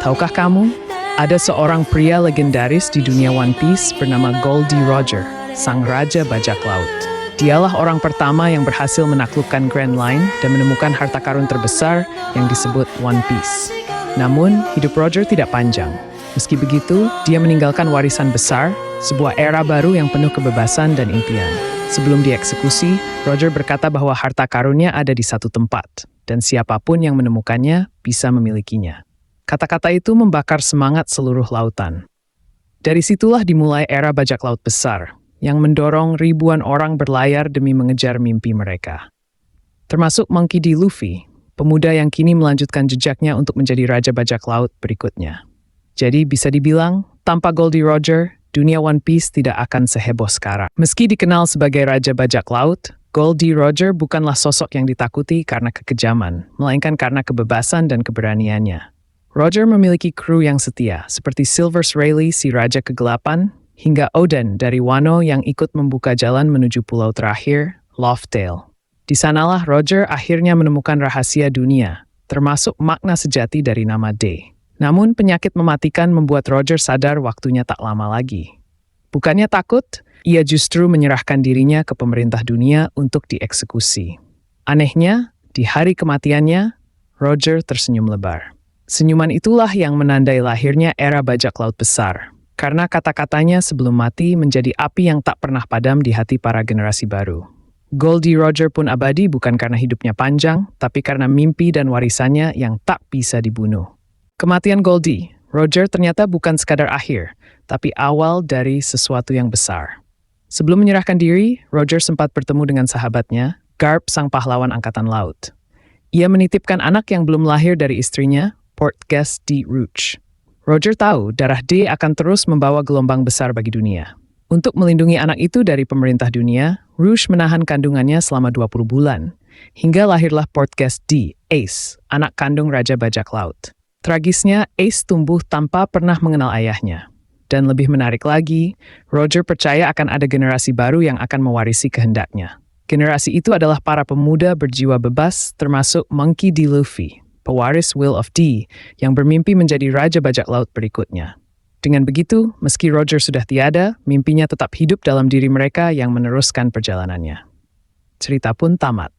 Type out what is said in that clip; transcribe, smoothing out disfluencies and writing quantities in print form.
Tahukah kamu, ada seorang pria legendaris di dunia One Piece bernama Goldie Roger, sang raja bajak laut. Dialah orang pertama yang berhasil menaklukkan Grand Line dan menemukan harta karun terbesar yang disebut One Piece. Namun, hidup Roger tidak panjang. Meski begitu, dia meninggalkan warisan besar, sebuah era baru yang penuh kebebasan dan impian. Sebelum dieksekusi, Roger berkata bahwa harta karunnya ada di satu tempat, dan siapapun yang menemukannya bisa memilikinya. Kata-kata itu membakar semangat seluruh lautan. Dari situlah dimulai era bajak laut besar, yang mendorong ribuan orang berlayar demi mengejar mimpi mereka. Termasuk Monkey D. Luffy, pemuda yang kini melanjutkan jejaknya untuk menjadi raja bajak laut berikutnya. Jadi bisa dibilang, tanpa Goldie Roger, dunia One Piece tidak akan seheboh sekarang. Meski dikenal sebagai raja bajak laut, Goldie Roger bukanlah sosok yang ditakuti karena kekejaman, melainkan karena kebebasan dan keberaniannya. Roger memiliki kru yang setia, seperti Silvers Rayleigh si Raja Kegelapan, hingga Oden dari Wano yang ikut membuka jalan menuju pulau terakhir, Loftail. Di sanalah Roger akhirnya menemukan rahasia dunia, termasuk makna sejati dari nama D. Namun penyakit mematikan membuat Roger sadar waktunya tak lama lagi. Bukannya takut, ia justru menyerahkan dirinya ke pemerintah dunia untuk dieksekusi. Anehnya, di hari kematiannya, Roger tersenyum lebar. Senyuman itulah yang menandai lahirnya era bajak laut besar, karena kata-katanya sebelum mati menjadi api yang tak pernah padam di hati para generasi baru. Goldie Roger pun abadi bukan karena hidupnya panjang, tapi karena mimpi dan warisannya yang tak bisa dibunuh. Kematian Goldie Roger ternyata bukan sekadar akhir, tapi awal dari sesuatu yang besar. Sebelum menyerahkan diri, Roger sempat bertemu dengan sahabatnya, Garp sang pahlawan angkatan laut. Ia menitipkan anak yang belum lahir dari istrinya, Portgas D. Rouge. Roger tahu darah D akan terus membawa gelombang besar bagi dunia. Untuk melindungi anak itu dari pemerintah dunia, Rouge menahan kandungannya selama 20 bulan, hingga lahirlah Portgas D. Ace, anak kandung Raja Bajak Laut. Tragisnya, Ace tumbuh tanpa pernah mengenal ayahnya. Dan lebih menarik lagi, Roger percaya akan ada generasi baru yang akan mewarisi kehendaknya. Generasi itu adalah para pemuda berjiwa bebas, termasuk Monkey D. Luffy, pewaris Will of D, yang bermimpi menjadi Raja Bajak Laut berikutnya. Dengan begitu, meski Roger sudah tiada, mimpinya tetap hidup dalam diri mereka yang meneruskan perjalanannya. Cerita pun tamat.